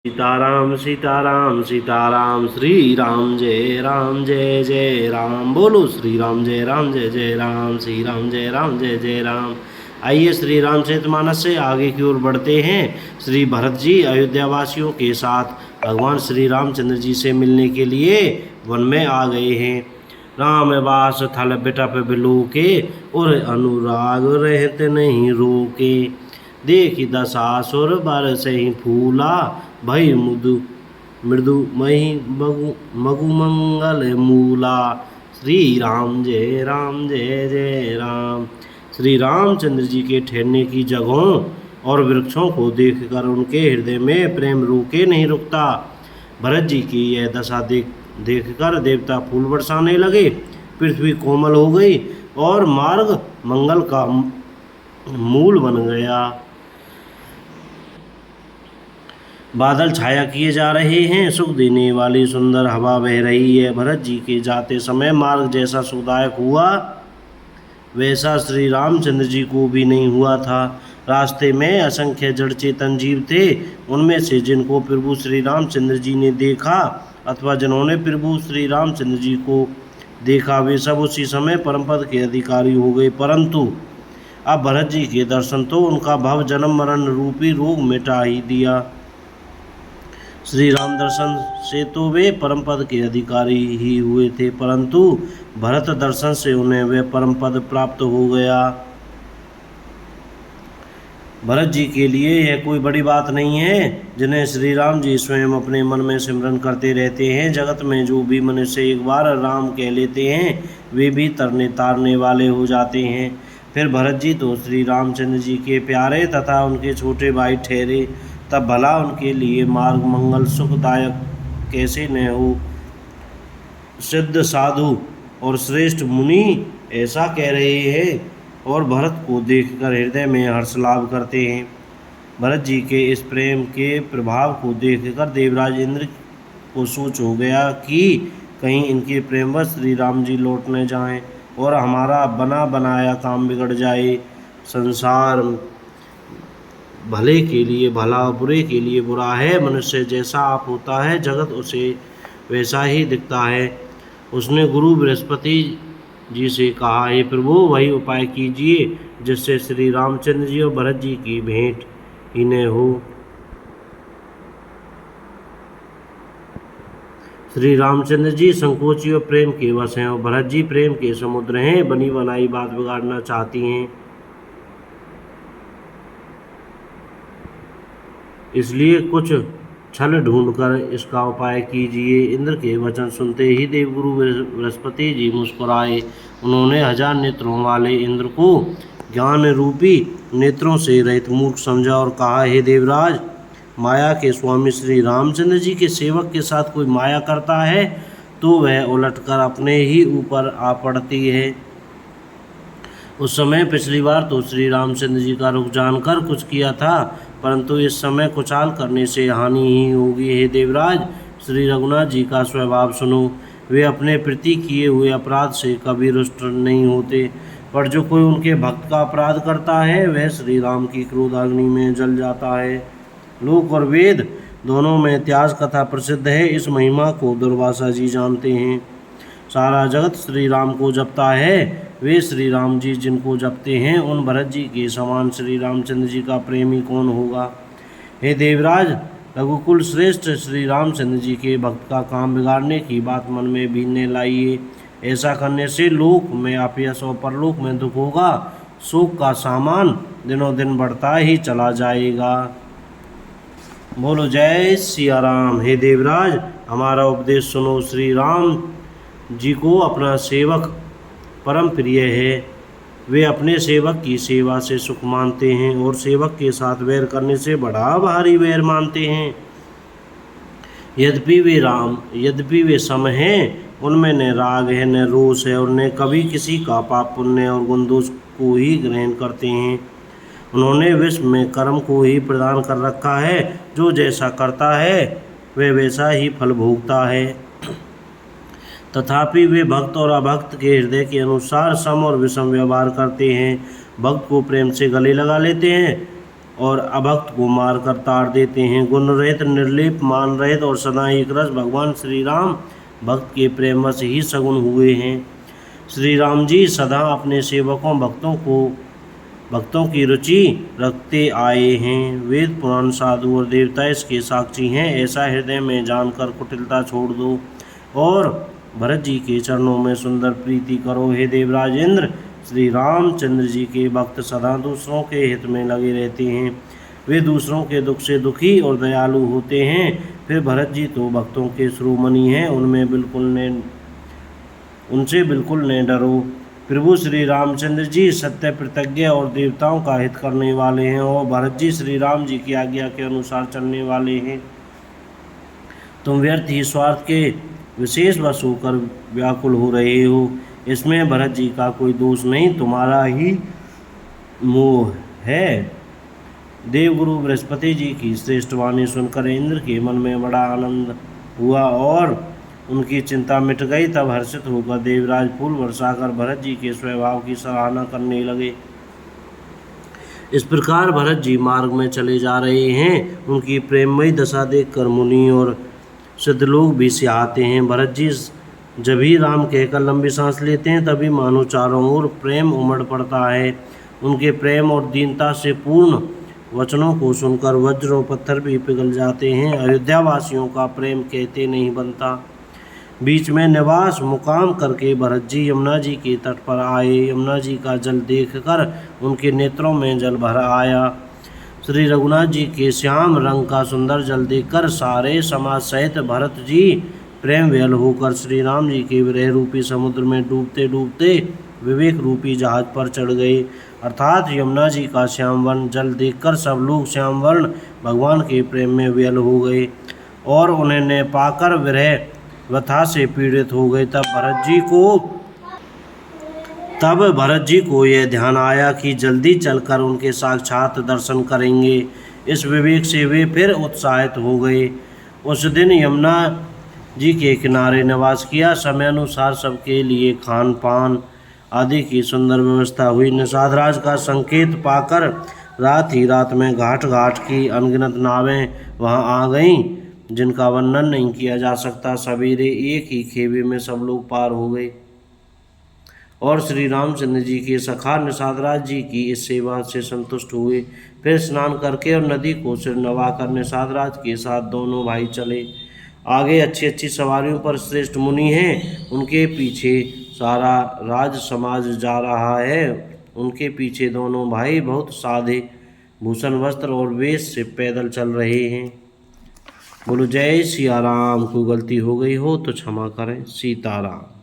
सीताराम सीताराम सीताराम श्री राम जय जय राम। बोलो श्री राम जय जय राम, श्री राम जय जय राम। आइए श्री रामचरितमानस से आगे की ओर बढ़ते हैं। श्री भरत जी अयोध्या वासियों के साथ भगवान श्री रामचंद्र जी से मिलने के लिए वन में आ गए हैं। राम वास थल बिटप बिलोके और अनुराग रहते नहीं रोके। देखी दशासुर बरसहि फूला भई मृदु मही मगु मंगल मूला। श्री राम जय जय राम। श्री रामचंद्र जी के ठहरने की जगहों और वृक्षों को देखकर उनके हृदय में प्रेम रुके नहीं रुकता। भरत जी की यह दशा देखकर देवता फूल बरसाने लगे, पृथ्वी कोमल हो गई और मार्ग मंगल का मूल बन गया। बादल छाया किए जा रहे हैं, सुख देने वाली सुंदर हवा बह रही है। भरत जी के जाते समय मार्ग जैसा सुखदायक हुआ वैसा श्री रामचंद्र जी को भी नहीं हुआ था। रास्ते में असंख्य जड़ चेतन जीव थे। उनमें से जिनको प्रभु श्री रामचंद्र जी ने देखा अथवा जिन्होंने प्रभु श्री रामचंद्र जी को देखा वे सब उसी समय परमपद के अधिकारी हो गए। परंतु अब भरत जी के दर्शन तो उनका भव जन्म मरण रूपी रोग मिटा ही दिया। श्री राम दर्शन से तो वे परम पद के अधिकारी ही हुए थे, परंतु भरत दर्शन से उन्हें वे परम पद प्राप्त हो गया। भरत जी के लिए यह कोई बड़ी बात नहीं है, जिन्हें श्री राम जी स्वयं अपने मन में सिमरन करते रहते हैं। जगत में जो भी मनुष्य एक बार राम कह लेते हैं वे भी तरने तारने वाले हो जाते हैं। फिर भरत जी तो श्री रामचंद्र जी के प्यारे तथा उनके छोटे भाई ठहरे, तब भला उनके लिए मार्ग मंगल सुखदायक कैसे न हो। सिद्ध साधु और श्रेष्ठ मुनि ऐसा कह रहे हैं और भरत को देखकर हृदय में हर्ष लाभ करते हैं। भरत जी के इस प्रेम के प्रभाव को देखकर देवराज इंद्र को सोच हो गया कि कहीं इनके प्रेमवश श्री राम जी लौट न जाएं और हमारा बना बनाया काम बिगड़ जाए। संसार भले के लिए भला, बुरे के लिए बुरा है। मनुष्य जैसा आप होता है जगत उसे वैसा ही दिखता है। उसने गुरु बृहस्पति जी से कहा, हे प्रभु वही उपाय कीजिए जिससे श्री रामचंद्र जी और भरत जी की भेंट ही न हो। श्री रामचंद्र जी संकोची और प्रेम के वश हैं और भरत जी प्रेम के समुद्र हैं। बनी बनाई बात बिगाड़ना चाहती हैं, इसलिए कुछ छल ढूंढकर इसका उपाय कीजिए। इंद्र के वचन सुनते ही देवगुरु बृहस्पति जी मुस्कुराए। उन्होंने 1000 नेत्रों वाले इंद्र को ज्ञान रूपी नेत्रों से रहित मूर्ख समझा और कहा, हे देवराज, माया के स्वामी श्री रामचंद्र जी के सेवक के साथ कोई माया करता है तो वह उलटकर अपने ही ऊपर आ पड़ती है। उस समय पिछली बार तो श्री रामचंद्र जी का रुख जानकर कुछ किया था, परंतु इस समय कुचाल करने से हानि ही होगी। हे देवराज, श्री रघुनाथ जी का स्वभाव सुनो। वे अपने प्रति किए हुए अपराध से कभी रुष्ट नहीं होते, पर जो कोई उनके भक्त का अपराध करता है वह श्री राम की क्रोधाग्नि में जल जाता है। लोक और वेद दोनों में इतिहास कथा प्रसिद्ध है। इस महिमा को दुर्वासा जी जानते हैं। सारा जगत श्री राम को जपता है। वे श्री राम जी जिनको जपते हैं उन भरत जी के समान श्री रामचंद्र जी का प्रेमी कौन होगा। हे देवराज, रघुकुल श्रेष्ठ श्री रामचंद्र जी के भक्त का काम बिगाड़ने की बात मन में भी न लाइए। ऐसा करने से लोक में अपयश और परलोक में दुख होगा। शोक का सामान दिनों दिन बढ़ता ही चला जाएगा। बोलो जय सिया राम। हे देवराज, हमारा उपदेश सुनो। श्री राम जी को अपना सेवक परम प्रिय है। वे अपने सेवक की सेवा से सुख मानते हैं और सेवक के साथ वैर करने से बड़ा भारी वैर मानते हैं। यद्यपि वे सम हैं, उनमें न राग है न रोष है और न कभी किसी का पाप पुण्य और गुण दोष को ही ग्रहण करते हैं। उन्होंने विश्व में कर्म को ही प्रदान कर रखा है। जो जैसा करता है वह वैसा ही फल भोगता है। तथापि वे भक्त और अभक्त के हृदय के अनुसार सम और विषम व्यवहार करते हैं। भक्त को प्रेम से गले लगा लेते हैं और अभक्त को मारकर ताड़ देते हैं। गुण रहित, निर्लिप, मान रहित और सदा एक रस भगवान श्री राम भक्त के प्रेमवश ही सगुण हुए हैं। श्री राम जी सदा अपने सेवकों भक्तों की रुचि रखते आए हैं। वेद पुराण साधु और देवता इसके साक्षी हैं। ऐसा हृदय में जानकर कुटिलता छोड़ दो और भरत जी के चरणों में सुंदर प्रीति करो। हे देवराज इंद्र, श्री रामचंद्र जी के भक्त सदा दूसरों के हित में लगे रहते हैं। वे दूसरों के दुख से दुखी और दयालु होते हैं। फिर भरत जी तो भक्तों के शिरोमणि हैं, उनसे बिल्कुल न डरो। प्रभु श्री रामचंद्र जी सत्य प्रतिज्ञ और देवताओं का हित करने वाले हैं और भरत जी श्री राम जी की आज्ञा के अनुसार चलने वाले हैं। तुम व्यर्थ ही स्वार्थ के विशेष वश होकर व्याकुल हो रहे हो। इसमें भरत जी का कोई दोष नहीं, तुम्हारा ही मोह है। देवगुरु बृहस्पति जी की श्रेष्ठ वाणी सुनकर इंद्र के मन में बड़ा आनंद हुआ और उनकी चिंता मिट गई। तब हर्षित होकर देवराज फूल बरसाकर भरत जी के स्वभाव की सराहना करने लगे। इस प्रकार भरत जी मार्ग में चले जा रहे हैं। उनकी प्रेममयी दशा देखकर मुनि और सिद्ध लोग भी सिहाते हैं। भरत जी जब ही राम कहकर लंबी सांस लेते हैं तभी मानो चारों ओर प्रेम उमड़ पड़ता है। उनके प्रेम और दीनता से पूर्ण वचनों को सुनकर वज्र और पत्थर भी पिघल जाते हैं। अयोध्या वासियों का प्रेम कहते नहीं बनता। बीच में निवास मुकाम करके भरत जी यमुना जी के तट पर आए। यमुना जी का जल देखकर उनके नेत्रों में जल भर आया। श्री रघुनाथ जी के श्याम रंग का सुंदर जल देखकर सारे समाज सहित भरत जी प्रेम व्यल होकर श्री राम जी के विरह रूपी समुद्र में डूबते डूबते विवेक रूपी जहाज पर चढ़ गए। अर्थात यमुना जी का श्यामवर्ण जल देखकर सब लोग श्यामवर्ण भगवान के प्रेम में व्यल हो गए और उन्हें पाकर विरह व्यथा से पीड़ित हो गए। तब भरत जी को यह ध्यान आया कि जल्दी चलकर उनके साक्षात दर्शन करेंगे। इस विवेक से वे फिर उत्साहित हो गए। उस दिन यमुना जी के किनारे निवास किया। समय अनुसार सबके लिए खान पान आदि की सुंदर व्यवस्था हुई। निषाद राज का संकेत पाकर रात ही रात में घाट घाट की अनगिनत नावें वहां आ गईं, जिनका वर्णन नहीं किया जा सकता। सवेरे एक ही खेवे में सब लोग पार हो गए और श्री रामचंद्र जी के सखा निषादराज जी की इस सेवा से संतुष्ट हुए। फिर स्नान करके और नदी को सिर नवाकर निषादराज के साथ दोनों भाई चले। आगे अच्छी अच्छी सवारियों पर श्रेष्ठ मुनि हैं, उनके पीछे सारा राज समाज जा रहा है। उनके पीछे दोनों भाई बहुत सादे भूषण वस्त्र और वेश से पैदल चल रहे हैं। बोलो जय सिया राम। कोई गलती हो गई हो तो क्षमा करें। सीताराम।